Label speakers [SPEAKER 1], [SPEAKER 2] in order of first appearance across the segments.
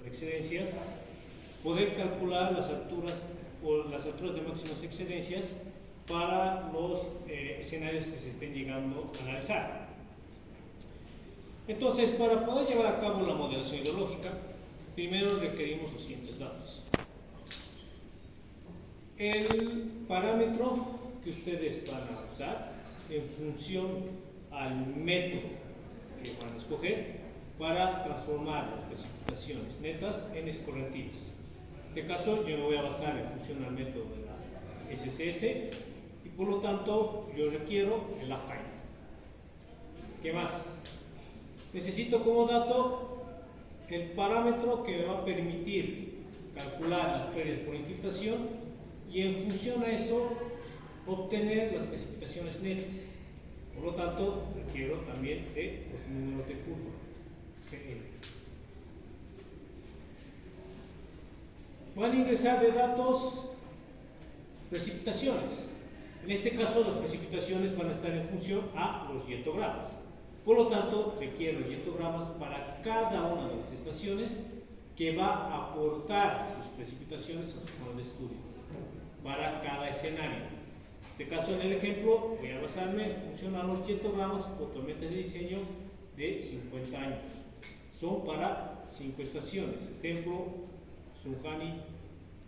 [SPEAKER 1] excedencias, poder calcular las alturas o las alturas de máximas excedencias para los escenarios que se estén llegando a analizar. Entonces, para poder llevar a cabo la modelación hidrológica, primero requerimos los siguientes datos. El parámetro que ustedes van a usar en función al método que van a escoger para transformar las precipitaciones netas en escorrentines. En este caso, yo me voy a basar en función al método de la SCS y por lo tanto yo requiero el uptime. ¿Qué más? Necesito como dato el parámetro que me va a permitir calcular las pérdidas por infiltración y en función a eso obtener las precipitaciones netas. Por lo tanto, requiero también de los números de curva, CL. Van a ingresar de datos precipitaciones. En este caso, las precipitaciones van a estar en función a los yetogramas. Por lo tanto, requiero yetogramas para cada una de las estaciones que va a aportar sus precipitaciones a su zona de estudio, para cada escenario. En este caso, en el ejemplo, voy a basarme en función a los yetogramas o tormentas de diseño de 50 años. Son para 5 estaciones. Ejemplo, Sunjani,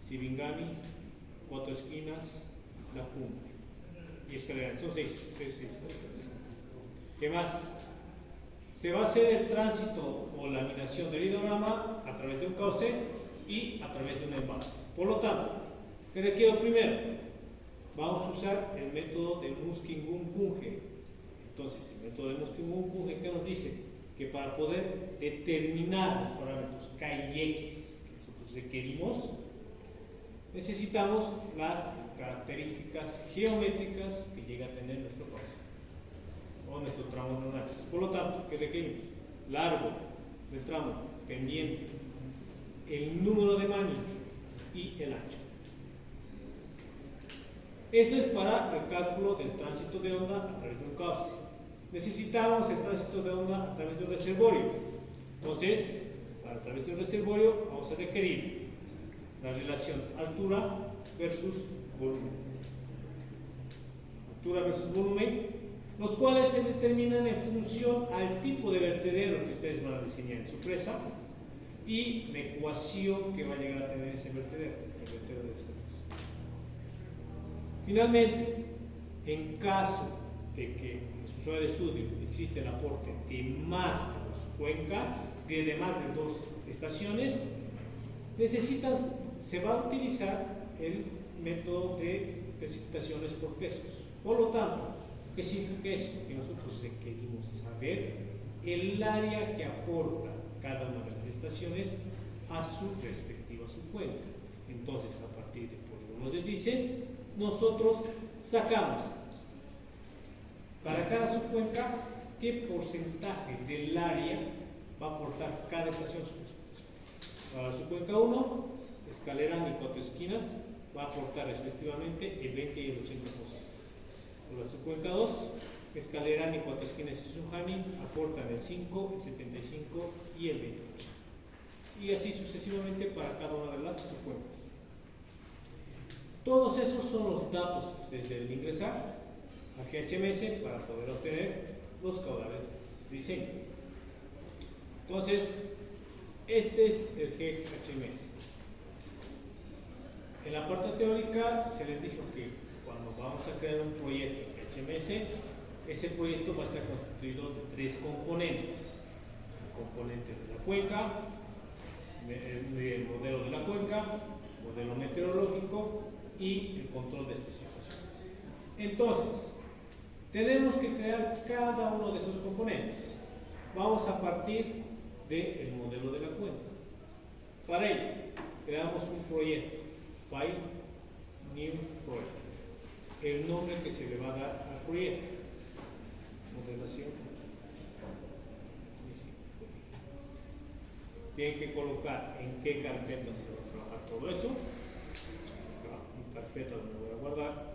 [SPEAKER 1] Sibingani, Cuatro Esquinas, La Cumbre y Escalera. Son 6 estaciones. ¿Qué más? Se va a hacer el tránsito o laminación del hidrograma a través de un cauce y a través de un envase. Por lo tanto, ¿qué requiero primero? Vamos a usar el método de Muskingum-Bunge. Entonces, el método de Muskingum-Bunge, ¿qué nos dice? Que para poder determinar los parámetros K y X que nosotros requerimos, necesitamos las características geométricas que llega a tener nuestro cauce o nuestro tramo de análisis. Por lo tanto, ¿qué requerimos? Largo del tramo, pendiente, el número de Manning y el ancho. Eso es para el cálculo del tránsito de onda a través de un cauce. Necesitamos el tránsito de onda a través de un reservorio. Entonces, a través de un reservorio vamos a requerir la relación altura versus volumen. Altura versus volumen, los cuales se determinan en función al tipo de vertedero que ustedes van a diseñar en su presa y la ecuación que va a llegar a tener ese vertedero, el vertedero de descargas. Finalmente, en caso de que en su zona de estudio existe el aporte de más de 2 cuencas, de más de 2 estaciones, se va a utilizar el método de precipitaciones por pesos. Por lo tanto, ¿qué significa eso? Que nosotros requerimos saber el área que aporta cada una de las estaciones a su respectiva subcuenca. Entonces, a partir de polígonos de Dice, nosotros sacamos para cada subcuenca qué porcentaje del área va a aportar cada estación su precipitación. Para la subcuenca 1, Escalera y Cuatro Esquinas va a aportar respectivamente el 20 y el 80%. Por la subcuenca 2, Escalera y Cuatro Esquinas y Sunjani aportan el 5, el 75 y el 20%. Y así sucesivamente para cada una de las subcuencas. Todos esos son los datos que ustedes deben ingresar al GHMS para poder obtener los caudales de diseño. Entonces, este es el GHMS. En la parte teórica se les dijo que cuando vamos a crear un proyecto GHMS, ese proyecto va a estar constituido de 3 componentes. El componente de la cuenca, el modelo de la cuenca, modelo meteorológico y el control de especificaciones. Entonces, tenemos que crear cada uno de esos componentes. Vamos a partir del modelo de la cuenca. Para ello, creamos un proyecto, File New Project. El nombre que se le va a dar al proyecto. Modelación. Tienen que colocar en qué carpeta se va a trabajar todo eso. Mi carpeta donde voy a guardar.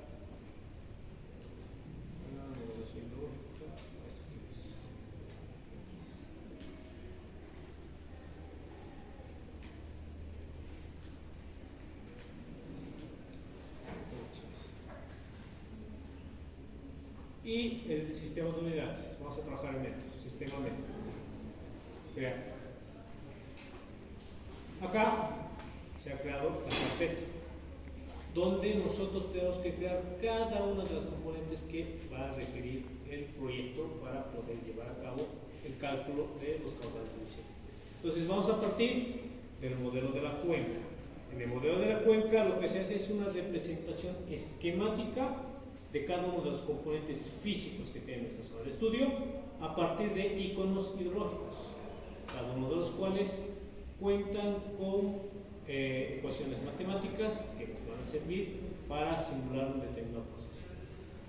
[SPEAKER 1] y el sistema de unidades. Vamos a trabajar en métodos, sistema método. Vean. Acá se ha creado la carpeta, donde nosotros tenemos que crear cada una de las componentes que va a requerir el proyecto para poder llevar a cabo el cálculo de los caudales de diseño. Entonces vamos a partir del modelo de la cuenca. En el modelo de la cuenca lo que se hace es una representación esquemática de cada uno de los componentes físicos que tiene nuestra zona de estudio a partir de iconos hidrológicos, cada uno de los cuales cuentan con ecuaciones matemáticas que nos van a servir para simular un determinado proceso.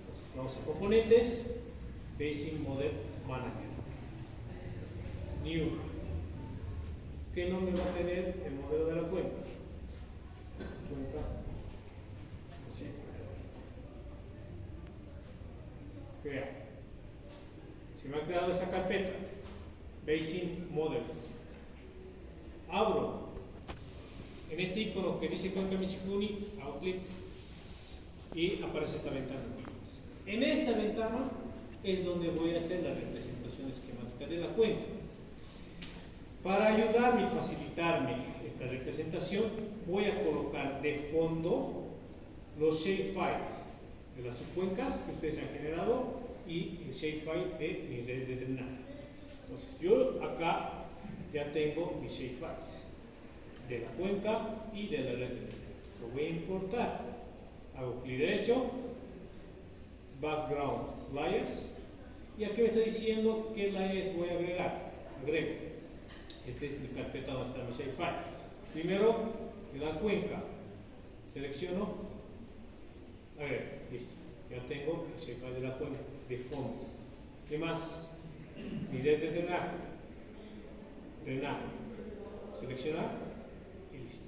[SPEAKER 1] Entonces vamos a componentes, Basic Model Manager, New. ¿Qué nombre va a tener el modelo de la cuenca? Sí. Crea. Se me ha creado esta carpeta, Basic Models. Abro en este icono que dice Cuenca Mishikuni, hago clic y aparece esta ventana. En esta ventana es donde voy a hacer la representación esquemática de la cuenca. Para ayudarme y facilitarme esta representación, voy a colocar de fondo los shapefiles de las subcuencas que ustedes han generado y el shapefile de mis redes de drenaje. Entonces, yo acá ya tengo mis shapefiles de la cuenca y de la red de drenaje. Lo voy a importar. Hago clic derecho, Background Layers, y aquí me está diciendo qué layers voy a agregar. Agrego. Esta es mi carpeta donde están mis shapefiles. Primero, de la cuenca. Selecciono, agrego, listo. Ya tengo el shapefile de la cuenca, de fondo. ¿Qué más? Mi red de drenaje. Drenaje. Seleccionar y listo.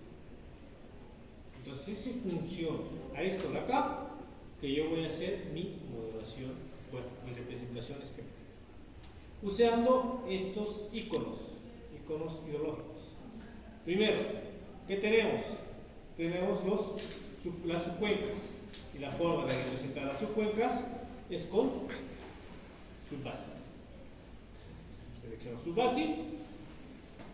[SPEAKER 1] Entonces, esa función a esto de acá, que yo voy a hacer mi modelación, bueno, mi representación esquemática. Usando estos iconos ideológicos. Primero, ¿qué tenemos? Tenemos las subcuencas, y la forma de representar las subcuencas es con subbase. Selecciono subbase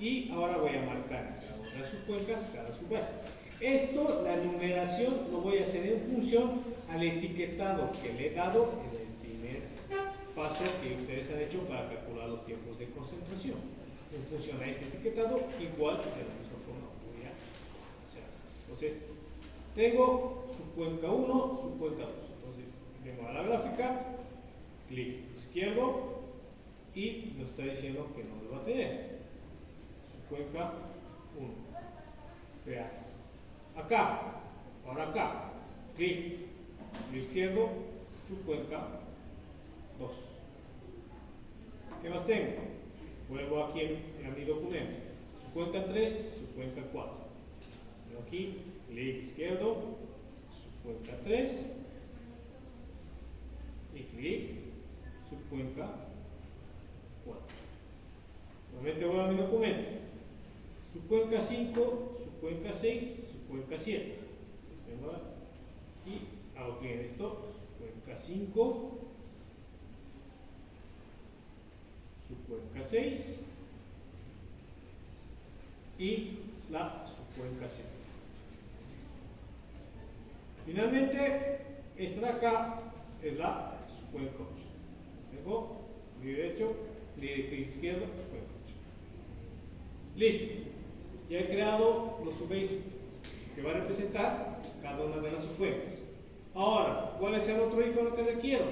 [SPEAKER 1] y ahora voy a marcar cada una de las subcuencas, cada subbase. Esto, la numeración, lo voy a hacer en función al etiquetado que le he dado en el primer paso que ustedes han hecho para calcular los tiempos de concentración. En función a este etiquetado, igual de la misma forma voy a hacer. Entonces, tengo subcuenca 1, subcuenca 2. Entonces, vengo a la gráfica, clic izquierdo y nos está diciendo que no lo va a tener. Subcuenca 1. Vean. Acá, ahora acá, clic izquierdo, subcuenca 2. ¿Qué más tengo? Vuelvo aquí a mi documento. Subcuenca 3, subcuenca 4. Aquí, clic izquierdo, subcuenca 3 y clic, subcuenca 4. Nuevamente voy a mi documento. Subcuenca 5, subcuenca 6, subcuenca 7. Vengo y hago clic en esto, subcuenca 5, subcuenca 6 y la subcuenca 7. Finalmente, esta de acá es la subcuenca 8. Luego, clic derecho, clic izquierdo, subcuenca 8. Listo. Ya he creado los subbase que va a representar cada una de las subcuencas. Ahora, ¿cuál es el otro icono que requiero?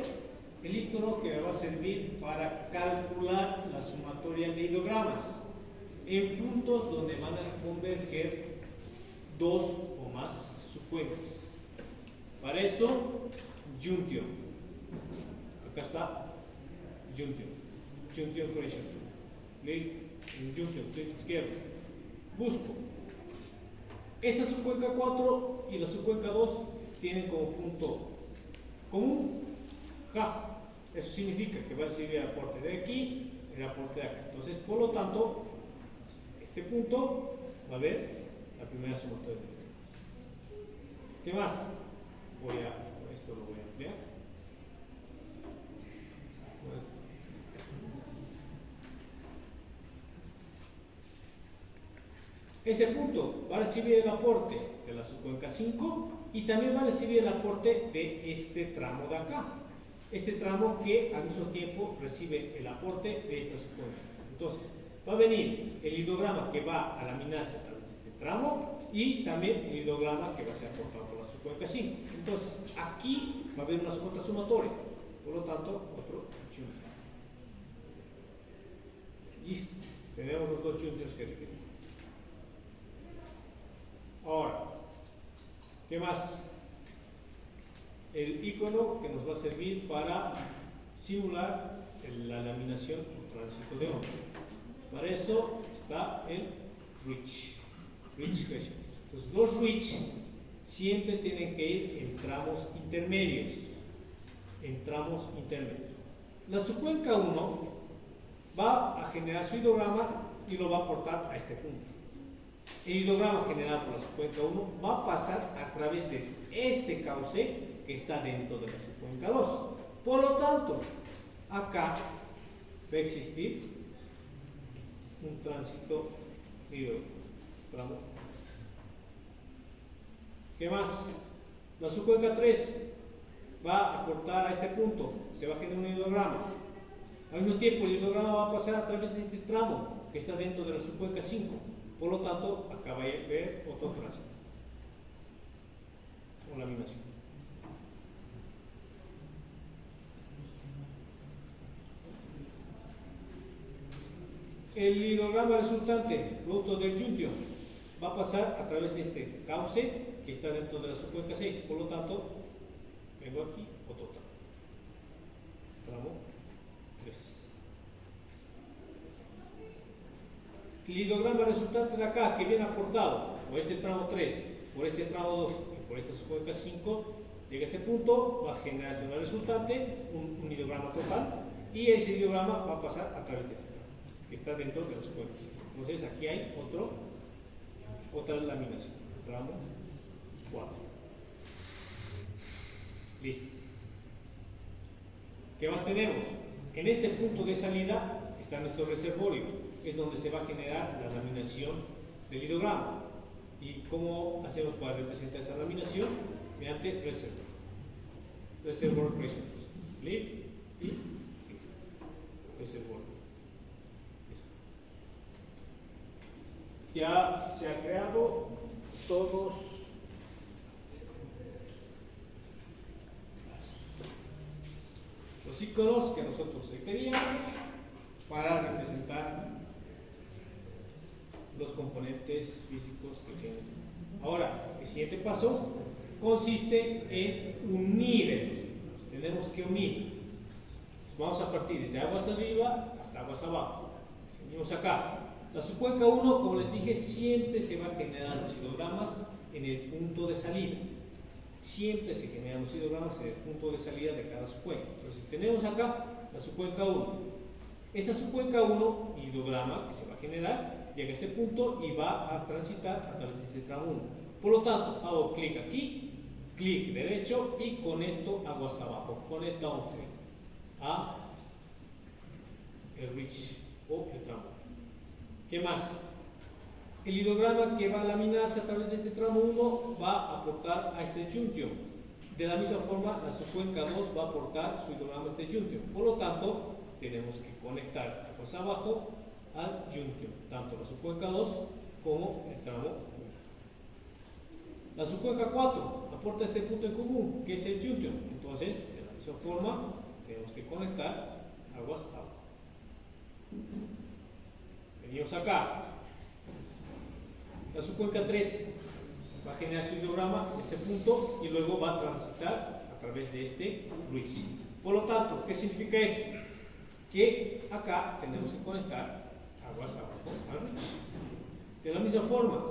[SPEAKER 1] El icono que me va a servir para calcular la sumatoria de hidogramas en puntos donde van a converger dos o más subcuencas. Para eso, Junction. Acá está Junction Correction. Clic en Junction, clic izquierdo. Busco. Esta subcuenca 4 y la subcuenca 2 tienen como punto común K. Eso significa que va a recibir el aporte de aquí y el aporte de acá. Entonces, por lo tanto, este punto va a haber la primera sumatoria de hidogramas. ¿Qué más? Esto lo voy a ampliar. Este punto va a recibir el aporte de la subcuenca 5 y también va a recibir el aporte de este tramo de acá. Este tramo que al mismo tiempo recibe el aporte de estas subcuencas. Entonces, va a venir el hidrograma que va a laminarse a través de este tramo y también el hidrograma que va a ser aportado por la subcuenca 5. Entonces, aquí va a haber una cuota sumatoria. Por lo tanto, otro junction. Listo. Tenemos los dos junctions que requerimos. Ahora, ¿qué más? El icono que nos va a servir para simular la laminación o tránsito de onda. Para eso está el Rich Threshold. Entonces, los Rich siempre tienen que ir en tramos intermedios. La subcuenca 1 va a generar su hidrograma y lo va a aportar a este punto. El hidrograma generado por la subcuenca 1 va a pasar a través de este cauce que está dentro de la subcuenca 2. Por lo tanto, acá va a existir un tránsito tramo. ¿Qué más? La subcuenca 3 va a aportar a este punto, se va a generar un hidrograma. Al mismo tiempo, el hidrograma va a pasar a través de este tramo que está dentro de la subcuenca 5. Por lo tanto, acá va a haber otro tránsito o laminación. El hidrograma resultante, producto del junction, va a pasar a través de este cauce que está dentro de la subcuenca 6. Por lo tanto, vengo aquí, otro tramo 3. El hidrograma resultante de acá, que viene aportado por este tramo 3, por este tramo 2 y por esta subcuenca 5, llega a este punto, va a generarse una resultante, un hidrograma total, y ese hidrograma va a pasar a través de este tramo, que está dentro de las subcuencas. Entonces aquí hay otra laminación, tramo 4. Listo. ¿Qué más tenemos? En este punto de salida está nuestro reservorio. Es donde se va a generar la laminación del hidrograma. ¿Y cómo hacemos para representar esa laminación? Mediante reservoir pressure. Split y reservoir. Ya se ha creado todos los iconos que nosotros queríamos para representar los componentes físicos que tienen. Ahora, el siguiente paso consiste en unir estos iconos. Tenemos que unir. Vamos a partir desde aguas arriba hasta aguas abajo. Seguimos acá. La subcuenca 1, como les dije, siempre se va a generar los hidrogramas en el punto de salida. Siempre se generan los hidrogramas en el punto de salida de cada subcuenca. Entonces, tenemos acá la subcuenca 1. Esta subcuenca 1, hidrograma que se va a generar, llega a este punto y va a transitar a través de este tramo 1. Por lo tanto, hago clic aquí, clic derecho y conecto aguas abajo, conecto downstream a el Rich o el tramo. ¿Qué más? El hidrograma que va a laminarse a través de este tramo 1 va a aportar a este junction. De la misma forma, la subcuenca 2 va a aportar su hidrograma a este junction. Por lo tanto, tenemos que conectar aguas abajo al junction, tanto la subcuenca 2 como el tramo 1. La subcuenca 4 aporta este punto en común, que es el junction. Entonces, de la misma forma, tenemos que conectar aguas abajo. Venimos acá. La subcuenca 3 va a generar su hidrograma en este punto y luego va a transitar a través de este Rich. Por lo tanto, ¿qué significa eso? Que acá tenemos que conectar aguas abajo al Rich. De la misma forma,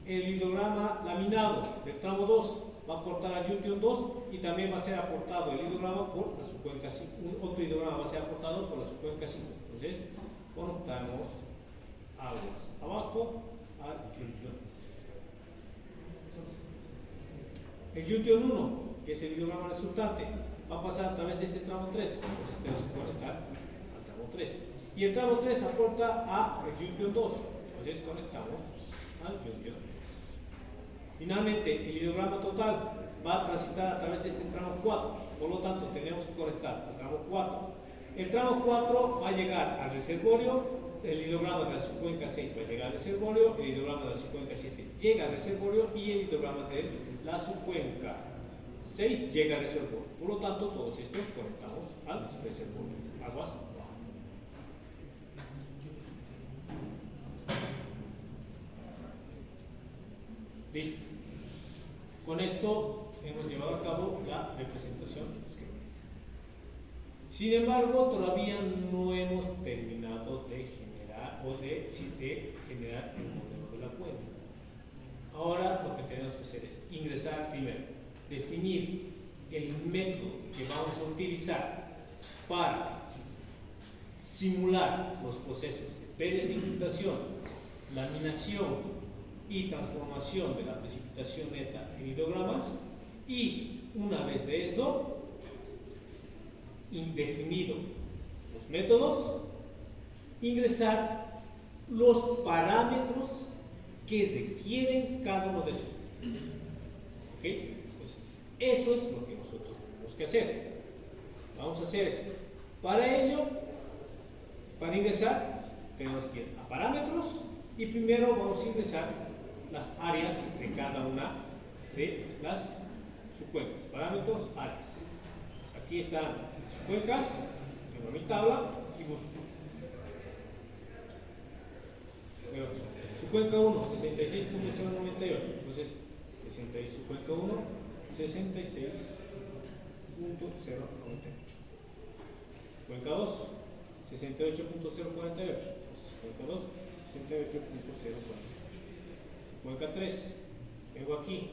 [SPEAKER 1] el hidrograma laminado del tramo 2 va a aportar al junction 2 y también va a ser aportado el hidrograma por la subcuenca 5. Otro hidrograma va a ser aportado por la subcuenca 5. Entonces, conectamos aguas abajo al junction. El junction 1, que es el hidrograma resultante, va a pasar a través de este tramo 3, entonces tenemos que conectar al tramo 3. Y el tramo 3 aporta a el junction 2, entonces conectamos al junction 2. Finalmente, el ideograma total va a transitar a través de este tramo 4, por lo tanto tenemos que conectar al tramo 4. El tramo 4 va a llegar al reservorio, el ideograma de la subcuenca 6 va a llegar al reservorio, el ideograma de la subcuenca 7 llega al reservorio y el ideograma de la subcuenca 6 llega al reservorio. Por lo tanto, todos estos conectamos al reservorio. Aguas abajo. Listo. Con esto hemos llevado a cabo la representación esquemática. Sin embargo, todavía no hemos terminado de generar generar el modelo de la cuenta. Ahora lo que tenemos que hacer es ingresar primero, definir el método que vamos a utilizar para simular los procesos de peles de infiltración, laminación y transformación de la precipitación neta en ideogramas, y una vez de eso definido los métodos, ingresar los parámetros que requieren cada uno de esos. ¿Ok? Pues eso es lo que nosotros tenemos que hacer. Vamos a hacer eso. Para ello, para ingresar, tenemos que ir a parámetros y primero vamos a ingresar las áreas de cada una de las subcuencas. Parámetros, áreas. Pues aquí están las subcuencas, tengo mi tabla y busco. Subcuenca 1, 66.098. Entonces, subcuenca 1, 66.098. Subcuenca 2, 68.048. Subcuenca 2, 68.048. Subcuenca 3, tengo aquí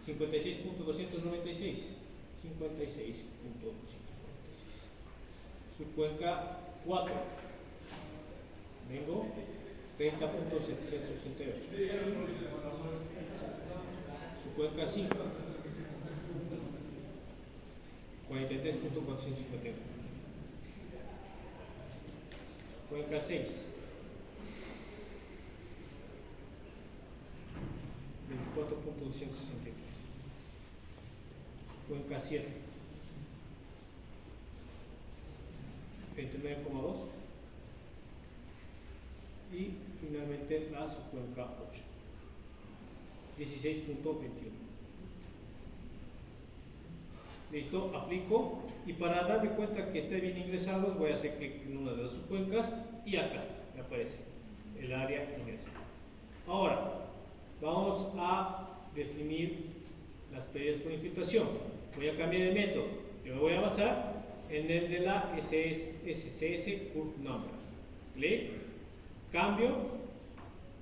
[SPEAKER 1] 56.296. 56.296. Subcuenca 4, tengo 30.788. Subcuenca 5, 43.451. Subcuenca 6, 24.263. Subcuenca 7, 29.2. Y finalmente la subcuenca 8, 16.21. Listo, aplico, y para darme cuenta que esté bien ingresado voy a hacer clic en una de las subcuencas y acá está, me aparece el área ingresada. Ahora vamos a definir las pérdidas por infiltración. Voy a cambiar el método, yo me voy a basar en el de la SCS Curve Number. Clic, cambio,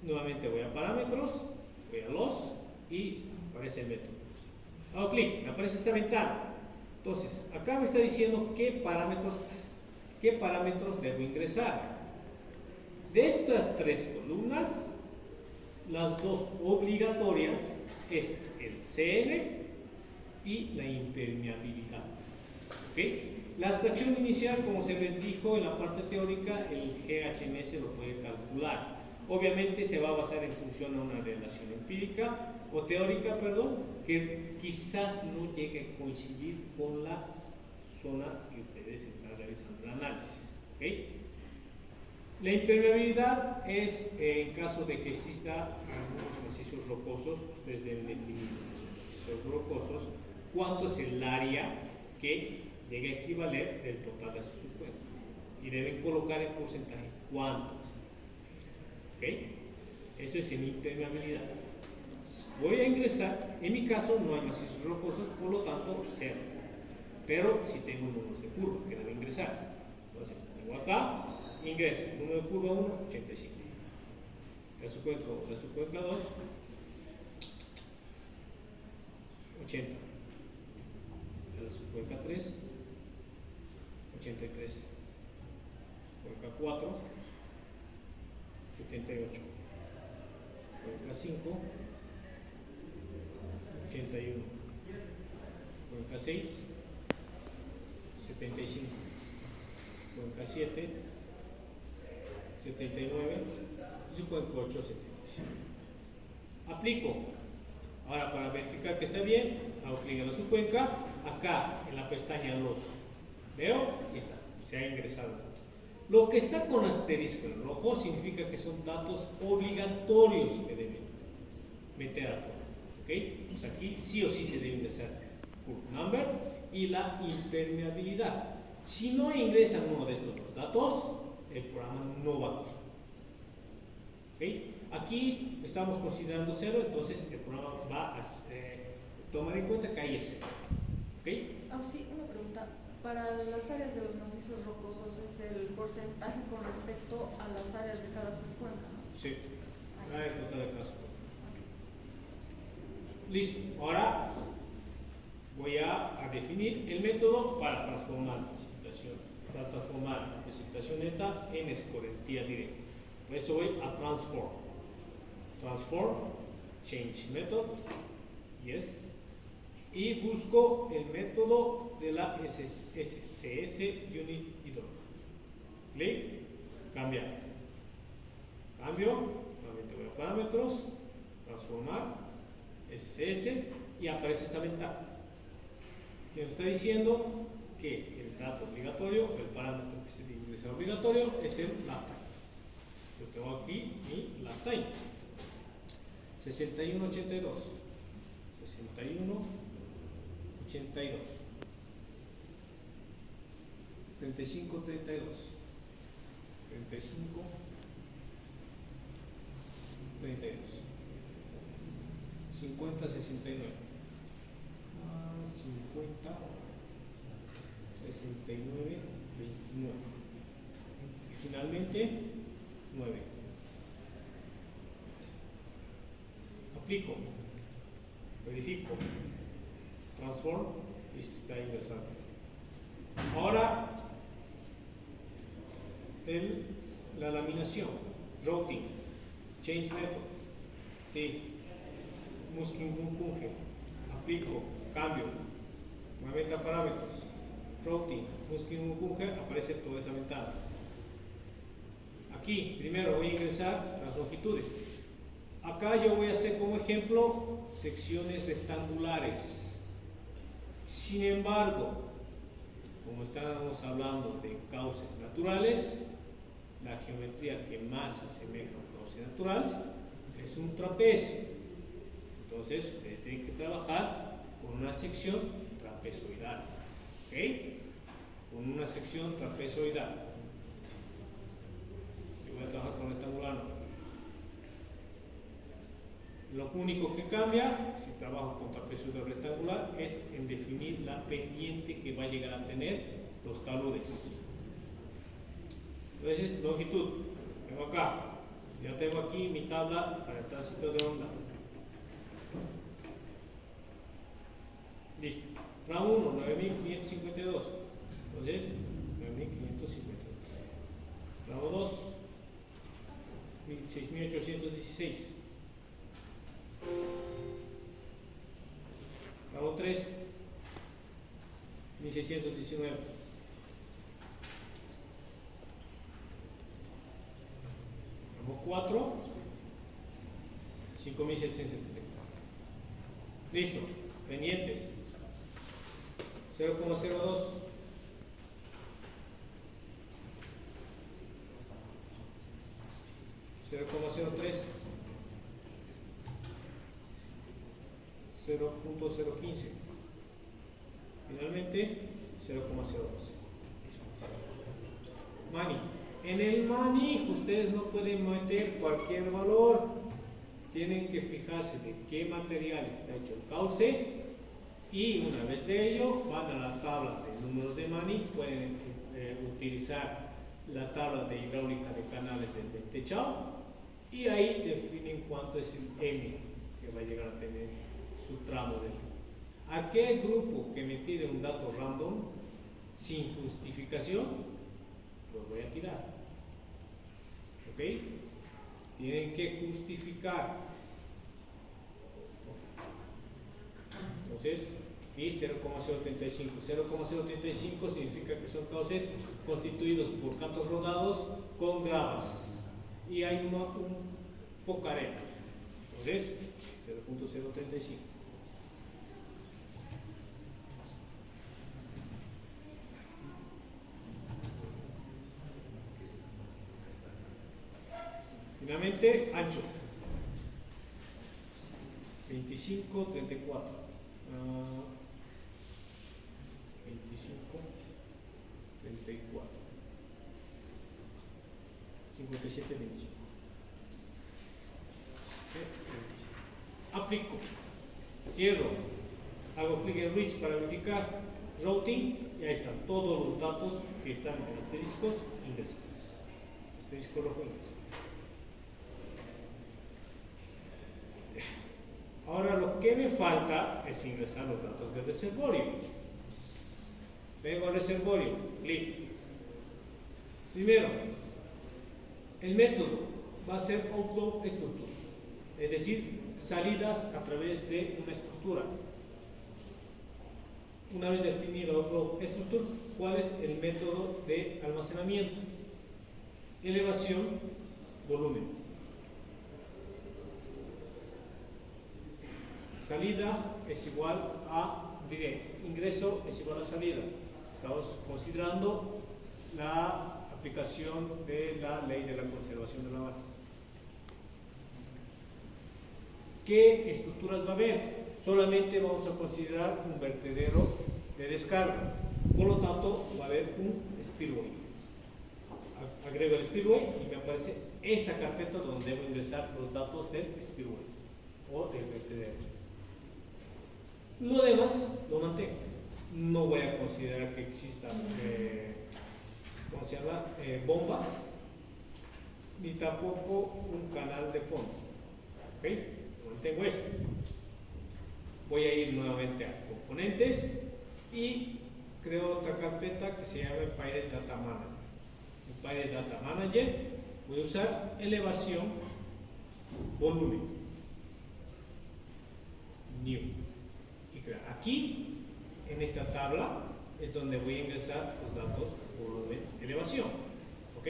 [SPEAKER 1] nuevamente voy a parámetros, voy a los y aparece el método. Hago clic, me aparece esta ventana. Entonces, acá me está diciendo qué parámetros debo ingresar. De estas tres columnas, las dos obligatorias es el CN y la impermeabilidad. ¿Okay? La extracción inicial, como se les dijo en la parte teórica, el GHMS lo puede calcular. Obviamente se va a basar en función a una relación empírica o teórica, perdón, que quizás no llegue a coincidir con la zona que ustedes están realizando el análisis. ¿Okay? La impermeabilidad es en caso de que exista algunos macizos rocosos, ustedes deben definir esos macizos rocosos, cuánto es el área que llegue a equivaler del total de su subcuenca, y deben colocar en porcentaje cuánto es. ¿Okay? Eso es en impermeabilidad. Voy a ingresar, en mi caso no hay macizos rocosos, por lo tanto 0, pero si tengo números de curva que debo ingresar. Entonces vengo acá, ingreso, número de curva 1, 85, la subcuenca 2, 80, la subcuenca 3, 83, subcuenca 4, 78, subcuenca 5, 81, subcuenca 6, 75, cuenca 7, 79 y su cuenca 8, 75. Aplico. Ahora, para verificar que está bien, hago clic en la subcuenca. Acá en la pestaña los veo y está, se ha ingresado el dato. Lo que está con asterisco en rojo significa que son datos obligatorios que deben meter a fondo. ¿Ok? Pues aquí sí o sí se debe ingresar curve number y la impermeabilidad. Si no ingresan uno de estos dos datos, el programa no va a correr. ¿Ok? Aquí estamos considerando 0, entonces el programa va a tomar en cuenta que ahí es 0. ¿Ok?
[SPEAKER 2] Sí, una pregunta. Para las áreas de los macizos rocosos es el porcentaje con respecto a las áreas de cada subcuenca, ¿no?
[SPEAKER 1] Sí, área total de cada subcuenca. Listo. Ahora voy a definir el método para transformar la precipitación neta en escorrentía directa. Por eso voy a transform, change method, yes, y busco el método de la SCS unit IDOC. Clic, cambiar. Cambio, nuevamente voy a parámetros, transformar, SCS, y aparece esta ventana que nos está diciendo que el dato obligatorio, el parámetro que se debe ingresar obligatorio, es el lifetime. Yo tengo aquí mi lifetime 6182, 35 32, 35 32, 50 69, 50 69 29 y finalmente 9. Aplico, verifico, transform y está ingresando. Ahora la laminación, routing, change method, sí, Muskin Punge, aplico, cambio, nuevamente a parámetros, routing, Muskin Punge, aparece toda esa ventana. Aquí primero voy a ingresar las longitudes. Acá yo voy a hacer como ejemplo secciones rectangulares. Sin embargo, como estábamos hablando de cauces naturales, la geometría que más se asemeja a un cauce natural es un trapecio. Entonces, ustedes tienen que trabajar con una sección trapezoidal. ¿Ok? Con una sección trapezoidal. Yo voy a trabajar con rectangular. Lo único que cambia, si trabajo con trapezoidal rectangular, es en definir la pendiente que va a llegar a tener los taludes. Entonces, longitud. Tengo acá. Ya tengo aquí mi tabla para el tránsito de onda. Listo. Tramo 1, 9552. Entonces, 9552. Tramo 2, 6816. Tramo 3, 1619. Tramo 4, 5774. Listo. Pendientes. 0,02. 0,03. 0.015. Finalmente 0,012. Mani. En el Mani ustedes no pueden meter cualquier valor. Tienen que fijarse de qué material está hecho el cauce y una vez de ello van a la tabla de números de Mani. Pueden utilizar la tabla de hidráulica de canales del techado y ahí definen cuánto es el M que va a llegar a tener su tramo de río. Aquel grupo que me tire un dato random sin justificación, los voy a tirar. ¿Ok? Tienen que justificar. Entonces, y 0,035. 0,035 significa que son cauces constituidos por cantos rodados con gravas y hay un poca arena. Entonces, 0,035. Finalmente, ancho. 25, 34. 25, 34. 57, 25. Aplico. Cierro. Hago clic en Reach para verificar. Routing. Y ahí están todos los datos que están en asteriscos ingresados. Asterisco rojo ingresado. Ahora lo que me falta es ingresar los datos del reservorio. Vengo al reservorio, clic. Primero, el método va a ser outflow structures, es decir, salidas a través de una estructura. Una vez definido outflow structure, ¿cuál es el método de almacenamiento? Elevación, volumen. Salida es igual a, diré, ingreso es igual a salida. Estamos considerando la aplicación de la ley de la conservación de la base. ¿Qué estructuras va a haber? Solamente vamos a considerar un vertedero de descarga. Por lo tanto, va a haber un spillway. Agrego el spillway y me aparece esta carpeta donde debo ingresar los datos del spillway o del vertedero. Lo demás lo mantengo. No voy a considerar que existan ¿cómo se llama? Bombas, ni tampoco un canal de fondo. ¿Ok? Mantengo esto. Voy a ir nuevamente a componentes y creo otra carpeta que se llama Pirate Data Manager. En Pirate Data Manager voy a usar elevación, volumen, new. Aquí, en esta tabla, es donde voy a ingresar los datos volumen, elevación. ¿Ok?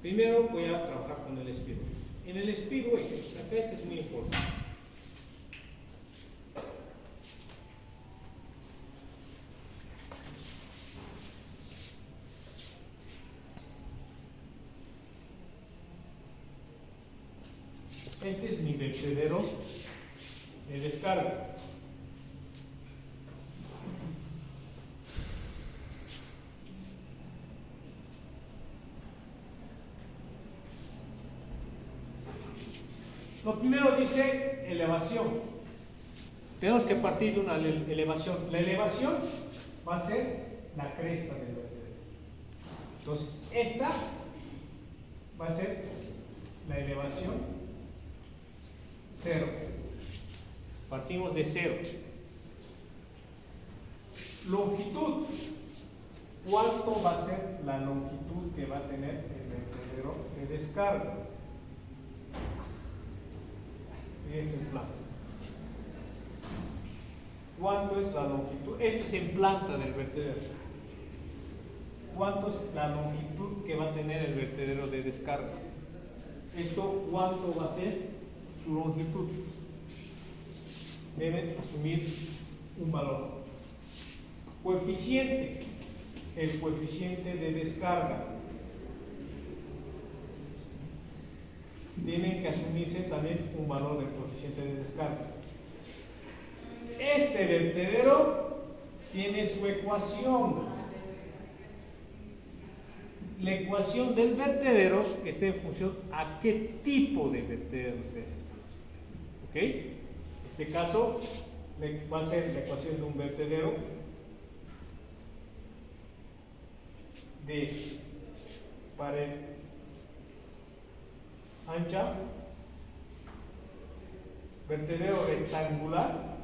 [SPEAKER 1] Primero voy a trabajar con el Speedway. En el Speedway, acá este es muy importante. Este es mi vertedero de descarga. Lo primero dice elevación. Tenemos que partir de una elevación. La elevación va a ser la cresta del vertedero. Entonces, esta va a ser la elevación 0. Partimos de 0. Longitud. ¿Cuánto va a ser la longitud que va a tener el vertedero de descarga? Fíjense en planta. ¿Cuánto es la longitud? Esto es en planta del vertedero. ¿Cuánto es la longitud que va a tener el vertedero de descarga? Esto, ¿cuánto va a ser su longitud? Deben asumir un valor. Coeficiente. El coeficiente de descarga. Tienen que asumirse también un valor del coeficiente de descarga. Este vertedero tiene su ecuación. La ecuación del vertedero está en función a qué tipo de vertedero ustedes están haciendo. ¿Ok? En este caso va a ser la ecuación de un vertedero de pared ancha, vertedero rectangular,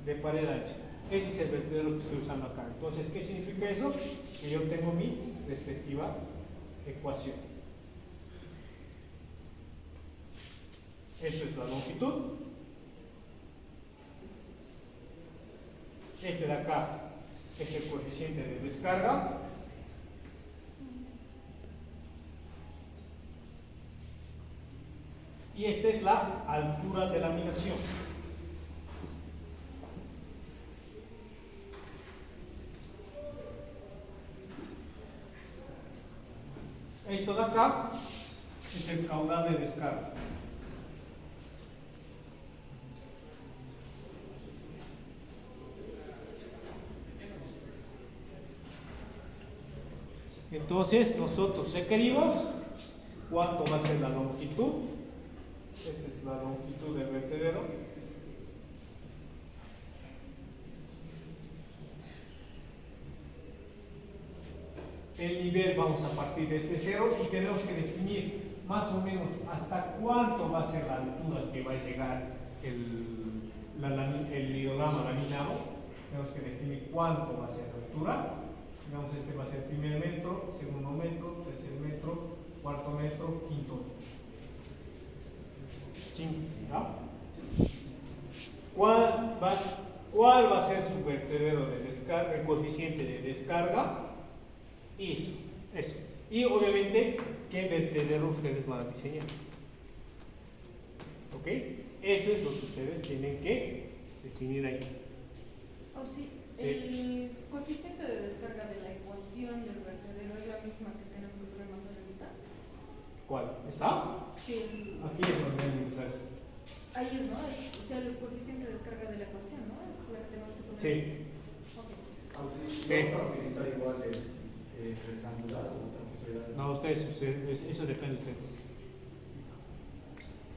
[SPEAKER 1] de pared ancha. Ese es el vertedero que estoy usando acá. Entonces, ¿qué significa eso? Que yo tengo mi respectiva ecuación. Esto es la longitud. Este de acá es el coeficiente de descarga. Y esta es la altura de laminación. Esto de acá es el caudal de descarga. Entonces nosotros requerimos cuánto va a ser la longitud. Esta es la longitud del vertedero. El nivel vamos a partir de este cero y tenemos que definir más o menos hasta cuánto va a ser la altura que va a llegar el ideograma laminado. Tenemos que definir cuánto va a ser la altura. Digamos, este va a ser primer metro, segundo metro, tercer metro, cuarto metro, quinto metro. 5, ¿no? ¿Cuál va a ser su vertedero de descarga, el coeficiente de descarga? Eso. Y obviamente, ¿qué vertedero ustedes van a diseñar? ¿Ok? Eso es lo que ustedes tienen que definir ahí.
[SPEAKER 2] Oh, sí. El coeficiente de descarga de la ecuación del vertedero es la misma que tenemos en problemas arriba.
[SPEAKER 1] ¿Cuál? ¿Está?
[SPEAKER 2] Sí.
[SPEAKER 1] Aquí es donde hay que usar eso.
[SPEAKER 2] Ahí es, ¿no? O sea, el coeficiente de descarga de la ecuación, ¿no? Es la que tenemos que poner.
[SPEAKER 1] Sí.
[SPEAKER 2] Okay.
[SPEAKER 3] ¿Vamos a utilizar igual el rectangular o otra posibilidad?
[SPEAKER 1] No, eso depende de ustedes.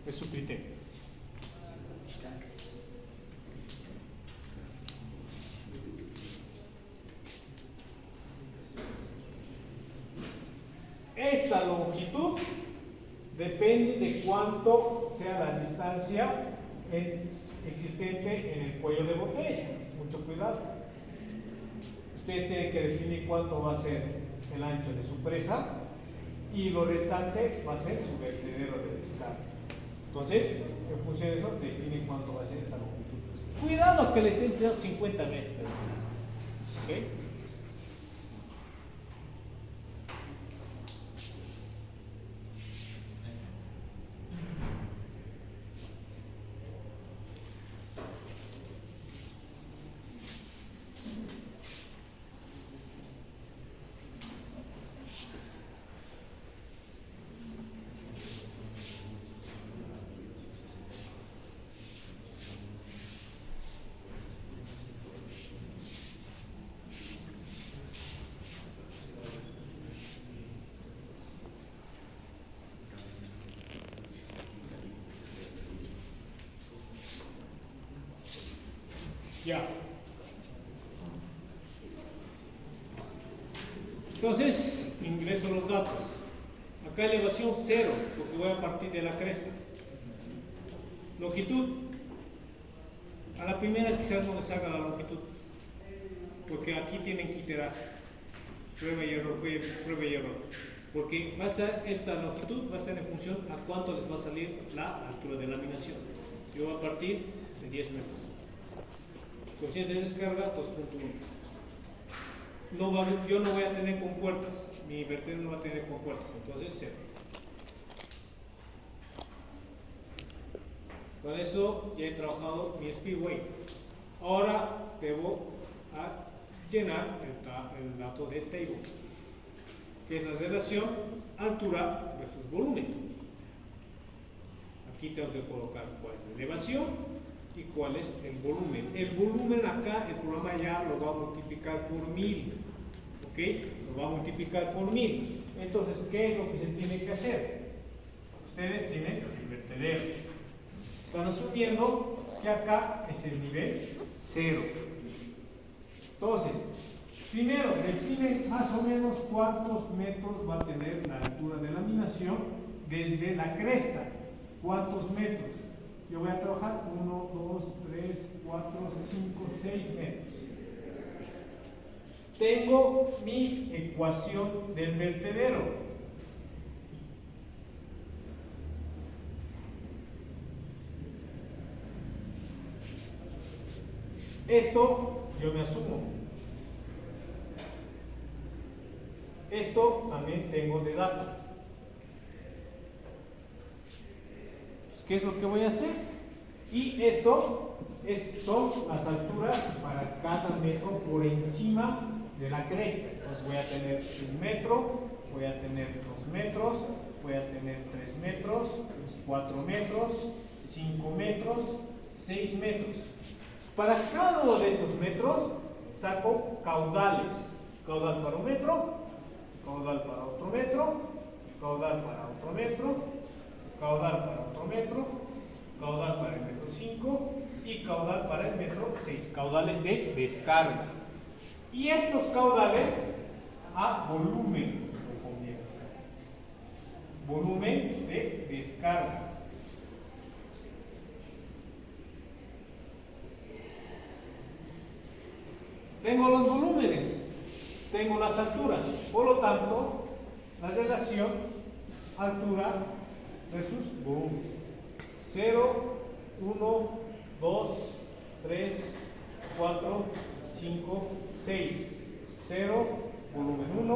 [SPEAKER 1] Es su criterio. Esta longitud depende de cuánto sea la distancia existente en el cuello de botella. Mucho cuidado. Ustedes tienen que definir cuánto va a ser el ancho de su presa y lo restante va a ser su vertedero de descarga. Entonces, en función de eso, definen cuánto va a ser esta longitud. Cuidado que le estén tirando 50 metros. ¿Ok? Ya. Entonces, ingreso los datos. Acá elevación 0, porque voy a partir de la cresta. Longitud. A la primera quizás no les haga la longitud, porque aquí tienen que iterar. Prueba y error, prueba y error. Porque va a estar esta longitud, va a estar en función a cuánto les va a salir la altura de laminación. Yo voy a partir de 10 metros. Coeficiente de descarga 2.1. Yo no voy a tener compuertas, mi vertedero no va a tener compuertas, entonces 0. Con eso ya he trabajado mi speedway. Ahora debo llenar el dato de table, que es la relación altura versus volumen. Aquí tengo que colocar cuál es la elevación y cuál es el volumen. El volumen acá, el programa ya lo va a multiplicar por 1000. ¿Ok? Lo va a multiplicar por 1000. Entonces, ¿qué es lo que se tiene que hacer? Ustedes tienen el vertedero. Están asumiendo que acá es el nivel 0. Entonces, primero definen más o menos cuántos metros va a tener la altura de laminación desde la cresta. ¿Cuántos metros? Yo voy a trabajar 1, 2, 3, 4, 5, 6 metros. Tengo mi ecuación del vertedero. Esto yo me asumo. Esto también tengo de dato. ¿Qué es lo que voy a hacer? Y esto son las alturas para cada metro por encima de la cresta. Entonces voy a tener 1 metro, voy a tener 2 metros, voy a tener 3 metros, 4 metros, 5 metros, 6 metros. Para cada uno de estos metros saco caudales. Caudal para 1 metro, caudal para otro metro, caudal para otro metro, caudal para otro metro, caudal para el metro 5 y caudal para el metro 6. Caudales de descarga. Y estos caudales a volumen lo convierto. Volumen de descarga. Tengo los volúmenes, tengo las alturas, por lo tanto, la relación altura versus volumen. 0, 1, 2, 3, 4, 5, 6. 0, volumen 1,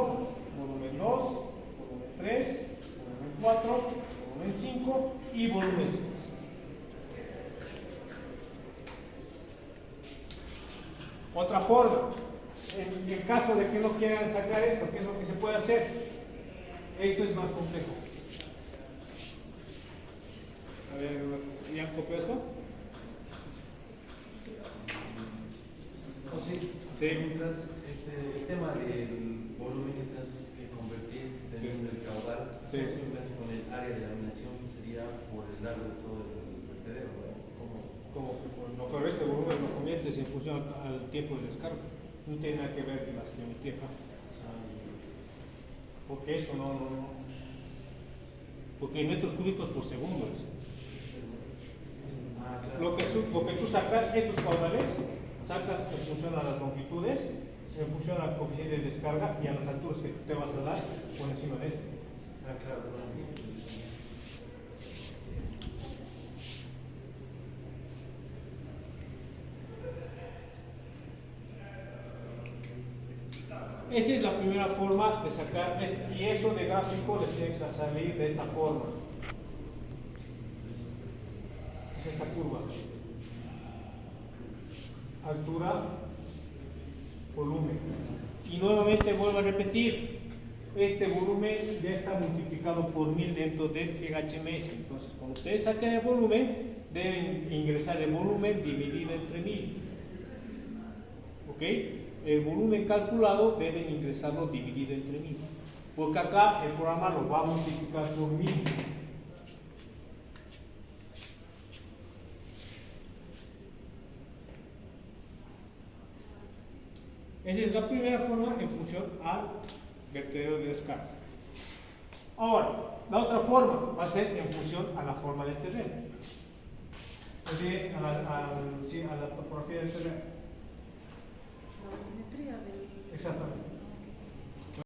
[SPEAKER 1] volumen 2, volumen 3, volumen 4, volumen 5 y volumen 6. Otra forma, en el caso de que no quieran sacar esto, ¿qué es lo que se puede hacer? Esto es más complejo. A ver, ¿ya copió esto?
[SPEAKER 4] Oh, sí. Mientras el tema del volumen que tienes que convertir teniendo el caudal,
[SPEAKER 1] sí.
[SPEAKER 4] Simplemente con el área de laminación sería por el largo de todo el vertedero, ¿no?
[SPEAKER 1] No, pero este volumen lo conviertes en función al tiempo de descarga. No tiene nada que ver con la geometría acá. Porque eso no. Porque en metros cúbicos por segundo es.
[SPEAKER 4] Claro.
[SPEAKER 1] Lo que tú sacas estos caudales, sacas en función a las longitudes, en función al coeficiente de descarga y a las alturas que tú te vas a dar por encima de esto.
[SPEAKER 4] Claro.
[SPEAKER 1] Esa es la primera forma de sacar esto, y esto de gráfico les tiene que salir de esta forma. Es esta curva. Altura, volumen. Y nuevamente vuelvo a repetir, este volumen ya está multiplicado por 1000 dentro del GHMS. Entonces, cuando ustedes saquen el volumen, deben ingresar el volumen dividido entre 1000. ¿Ok? El volumen calculado deben ingresarlo dividido entre 1000. Porque acá el programa lo va a multiplicar por 1000. Esa es la primera forma en función al vertedero de descarga. Ahora, la otra forma va a ser en función a la forma del terreno. Es decir, a la topografía del terreno.
[SPEAKER 2] La volumetría del...
[SPEAKER 1] Exactamente.